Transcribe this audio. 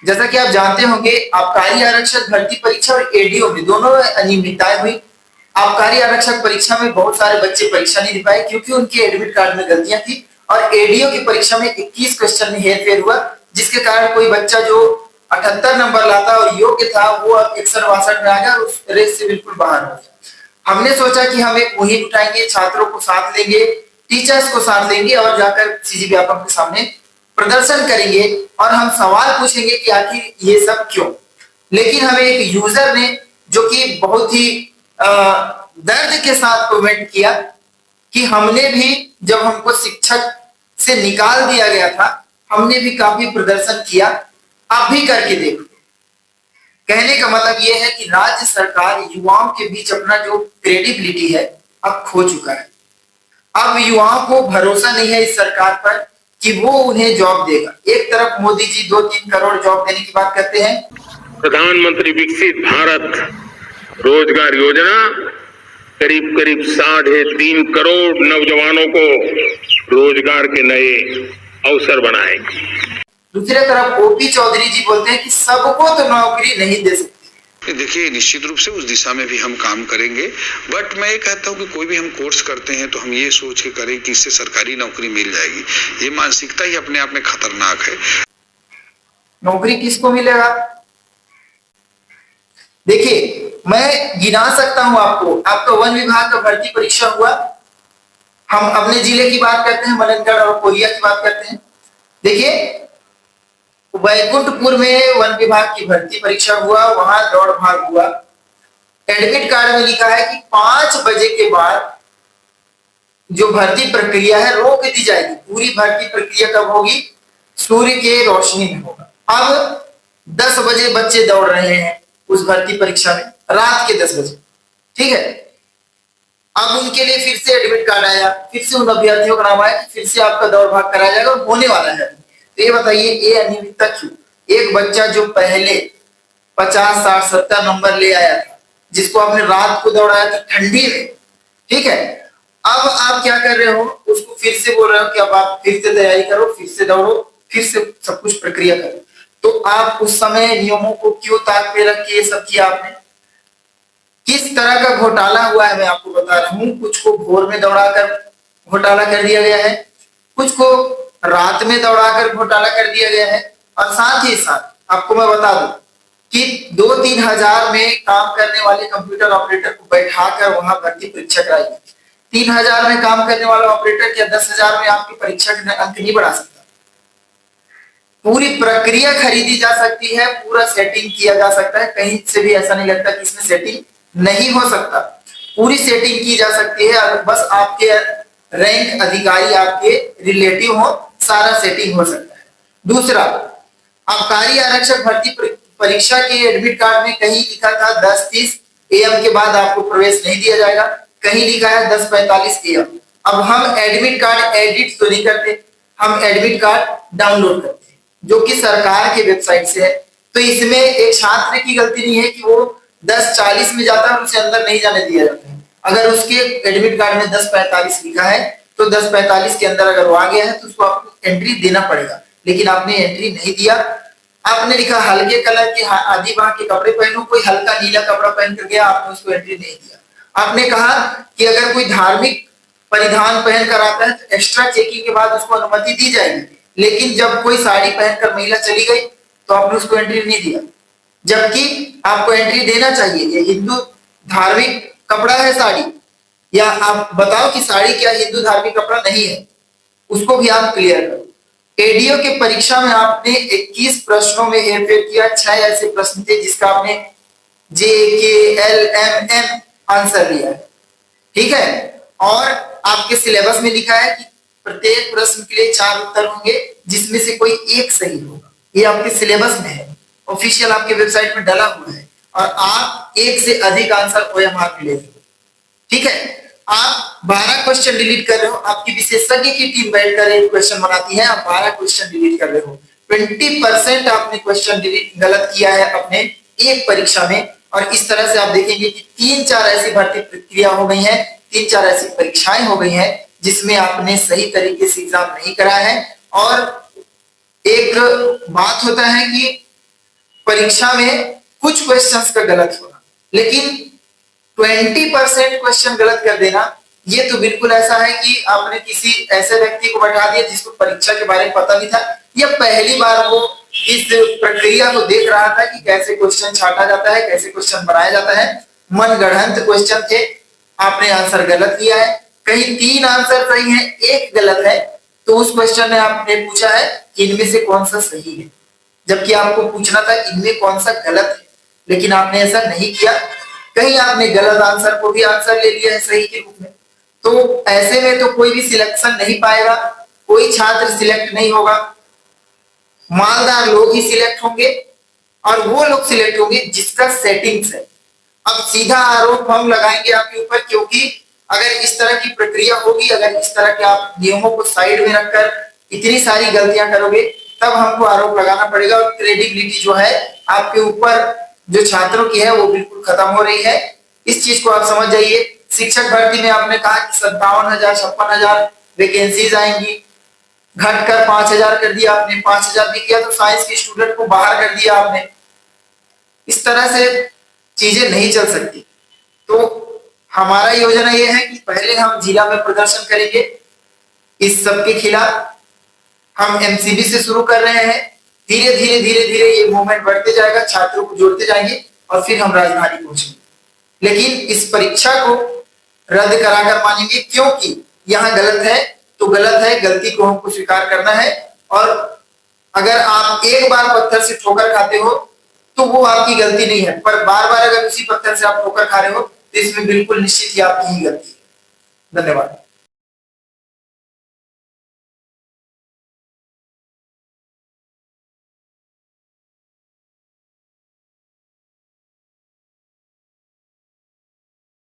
जैसा कि आप जानते होंगे, आबकारी आरक्षक भर्ती परीक्षा और एडीओ में दोनों अनियमितताएं हुई। आबकारी आरक्षक परीक्षा में बहुत सारे बच्चे परीक्षा नहीं दे पाए क्योंकि उनके एडमिट कार्ड में गलतियां थी, और एडीओ की परीक्षा में 21 क्वेश्चन में हेरफेर हुआ, जिसके कारण कोई बच्चा जो 78 नंबर लाता और योग्य था वो अब 61-62 में आ गया और उस रेस से बिल्कुल बाहर हो गया। हमने सोचा कि हम एक मुहिम उठाएंगे, छात्रों को साथ लेंगे, टीचर्स को साथ लेंगे और जाकर सीजी व्यापक के सामने प्रदर्शन करेंगे और हम सवाल पूछेंगे कि आखिर ये सब क्यों। लेकिन हमें एक यूजर ने, जो कि बहुत ही दर्द के साथ कमेंट किया कि हमने भी, जब हमको शिक्षक से निकाल दिया गया था, हमने भी काफी प्रदर्शन किया, आप भी करके देखो। कहने का मतलब यह है कि राज्य सरकार युवाओं के बीच अपना जो क्रेडिबिलिटी है अब खो चुका है। अब युवाओं को भरोसा नहीं है इस सरकार पर कि वो उन्हें जॉब देगा। एक तरफ मोदी जी 2-3 करोड़ जॉब देने की बात करते हैं, प्रधानमंत्री विकसित भारत रोजगार योजना करीब करीब 3.5 करोड़ नौजवानों को रोजगार के नए अवसर बनाएगी। दूसरी तरफ ओपी चौधरी जी बोलते हैं कि सबको तो नौकरी नहीं दे सकती। देखिए, निश्चित रूप से उस दिशा में भी हम काम करेंगे, बट मैं ये कहता हूँ कि कोई भी हम कोर्स करते हैं तो हम ये सोच के करें कि इससे सरकारी नौकरी मिल जाएगी। ये मानसिकता ही अपने आप में खतरनाक है। नौकरी किसको मिलेगा? देखिए, मैं गिना सकता हूं आपको। आपका वन विभाग का भर्ती परीक्षा हुआ, हम अपने जिले की बात करते हैं, मलनगढ़ और कोरिया की बात करते हैं। देखिए, बैकुंठपुर में वन विभाग की भर्ती परीक्षा हुआ, वहां दौड़ भाग हुआ। एडमिट कार्ड में लिखा है कि 5 बजे के बाद जो भर्ती प्रक्रिया है रोक दी जाएगी। पूरी भर्ती प्रक्रिया कब होगी? सूर्य के रोशनी में होगा। अब 10 बजे बच्चे दौड़ रहे हैं उस भर्ती परीक्षा में, रात के 10 बजे, ठीक है। अब उनके लिए फिर से एडमिट कार्ड आया, फिर से उन अभ्यर्थियों का नाम आया, फिर से आपका दौड़ भाग कराया जाएगा और होने वाला है। तो ये बताइए, ये अनियमितता क्यों? एक बच्चा जो पहले 50, 60, 70 नंबर ले आया था, जिसको आपने रात को दौड़ाया था ठंडी में, ठीक है, अब आप क्या कर रहे हो? उसको फिर से बोल रहे हो कि अब आप फिर से तैयारी करो, फिर से दौड़ो, फिर से सब कुछ प्रक्रिया करो। तो आप उस समय नियमों को क्यों ताक पे रख के ये सब किया आपने? किस तरह का घोटाला हुआ है मैं आपको बता रहा हूं। कुछ को भोर में दौड़ाकर घोटाला कर दिया गया है, कुछ को रात में दौड़ाकर घोटाला कर दिया गया है, और साथ ही साथ आपको मैं बता दूं कि 2-3 हजार में काम करने वाले कंप्यूटर ऑपरेटर को बैठाकर वहां भर्ती परीक्षा कराई। 3 हजार में काम करने वाला ऑपरेटर क्या 10 हजार में आपकी परीक्षा के अंक नहीं बढ़ा सकता? पूरी प्रक्रिया खरीदी जा सकती है, पूरा सेटिंग किया जा सकता है। कहीं से भी ऐसा नहीं लगता कि इसमें सेटिंग नहीं हो सकता। पूरी सेटिंग की जा सकती है, अगर बस आपके रैंक अधिकारी आपके रिलेटिव हो, सारा सेटिंग हो सकता है। दूसरा, आबकारी आरक्षक भर्ती परीक्षा के एडमिट कार्ड में कहीं लिखा था 10:30 AM के बाद आपको प्रवेश नहीं दिया जाएगा, कहीं लिखा है 10:45 AM। अब हम एडमिट कार्ड एडिट तो नहीं करते, हम एडमिट कार्ड डाउनलोड करते हैं, जो कि सरकार के वेबसाइट से है। तो इसमें एक छात्र की गलती नहीं है कि वो 10:40 में जाता है और उसे अंदर नहीं जाने दिया जाता है। अगर उसके एडमिट कार्ड में 10:45 लिखा है तो 10:45 के अंदर अगर वो आ गया है तो उसको आपको एंट्री देना पड़ेगा, लेकिन आपने एंट्री नहीं दिया। आपने लिखा हल्के कलर के आदि बाह के कपड़े पहनो, कोई हल्का नीला कपड़ा पहन कर गया, आपने उसको एंट्री नहीं दिया। आपने कहा कि अगर कोई धार्मिक परिधान पहन कर आता है तो एक्स्ट्रा चेकिंग के बाद उसको अनुमति दी जाएगी, लेकिन जब कोई साड़ी पहनकर महिला चली गई तो आपने उसको एंट्री नहीं दिया, जबकि आपको एंट्री देना चाहिए। ये हिंदू धार्मिक कपड़ा है साड़ी, या आप बताओ कि साड़ी क्या हिंदू धार्मिक कपड़ा नहीं है, उसको भी आप क्लियर करो। एडीओ के परीक्षा में आपने 21 प्रश्नों में हेरफेर किया। 6 ऐसे प्रश्न थे जिसका आपने JKLMM आंसर लिया है, ठीक है। और आपके सिलेबस में लिखा है कि प्रत्येक प्रश्न के लिए 4 उत्तर होंगे, जिसमें से कोई एक सही होगा। ये आपके सिलेबस में है, ऑफिशियल आपके वेबसाइट में डाला हुआ है, और आप 1 से अधिक आंसर OMR में ले रहे हो, ठीक है। आप 12 क्वेश्चन डिलीट कर रहे हो, आपकी विशेषज्ञ की टीम बैठकर एक क्वेश्चन बनाती है, आप 12 क्वेश्चन डिलीट कर रहे हो। 20% आपने क्वेश्चन डिलीट गलत किया है अपने एक परीक्षा में। और इस तरह से आप देखेंगे कि 3-4 ऐसी भर्ती प्रक्रिया हो गई है, 3-4 ऐसी परीक्षाएं हो गई हैं जिसमें आपने सही तरीके से एग्जाम नहीं कराया है। और एक बात होता है कि परीक्षा में कुछ क्वेश्चंस का गलत होना, लेकिन 20% क्वेश्चन गलत कर देना, ये तो बिल्कुल ऐसा है कि आपने किसी ऐसे व्यक्ति को बैठा दिया जिसको परीक्षा के बारे में पता नहीं था, या पहली बार वो इस प्रक्रिया को देख रहा था कि कैसे क्वेश्चन छाटा जाता है, कैसे क्वेश्चन बनाया जाता है। मनगढ़ंत क्वेश्चन थे, आपने आंसर गलत किया है। कहीं 3 आंसर सही है, 1 गलत है, तो उस क्वेश्चन में आपने पूछा है कि इनमें से कौन सा सही है, जबकि आपको पूछना था इनमें कौन सा गलत है, लेकिन आपने ऐसा नहीं किया। कहीं आपने गलत आंसर को भी आंसर ले लिया है सही के रूप में। तो ऐसे में तो कोई भी सिलेक्शन नहीं पाएगा, कोई छात्र सिलेक्ट नहीं होगा, मालदार लोग ही सिलेक्ट होंगे, और वो लोग सिलेक्ट होंगे जिसका सेटिंग्स है। अब सीधा आरोप हम लगाएंगे आपके ऊपर, क्योंकि अगर इस तरह की प्रक्रिया होगी, अगर इस तरह के आप नियमों को साइड में रखकर इतनी सारी गलतियां करोगे, तब हमको आरोप लगाना पड़ेगा, और क्रेडिबिलिटी जो है आपके ऊपर जो छात्रों की है वो बिल्कुल खत्म हो रही है। इस चीज को आप समझ जाइए। शिक्षक भर्ती में आपने कहा कि 57,000 56,000 वैकेंसीज आएंगी, घटकर 5,000 कर दिया आपने, 5,000 भी किया तो साइंस के स्टूडेंट को बाहर कर दिया आपने। इस तरह से चीजें नहीं चल सकती। तो हमारा योजना यह है कि पहले हम जिला में प्रदर्शन करेंगे इस सब के खिलाफ। हम एमसीबी से शुरू कर रहे हैं, धीरे धीरे ये मूवमेंट बढ़ते जाएगा, छात्रों को जोड़ते जाएंगे, और फिर हम राजधानी पहुंचेंगे। लेकिन इस परीक्षा को रद्द कराकर मानेंगे, क्योंकि यहाँ गलत है तो गलत है, गलती को हमको स्वीकार करना है। और अगर आप एक बार पत्थर से ठोकर खाते हो तो वो आपकी गलती नहीं है, पर बार बार अगर उसी पत्थर से आप ठोकर खा रहे हो तो इसमें बिल्कुल निश्चित ही आपकी ही गलती है। धन्यवाद।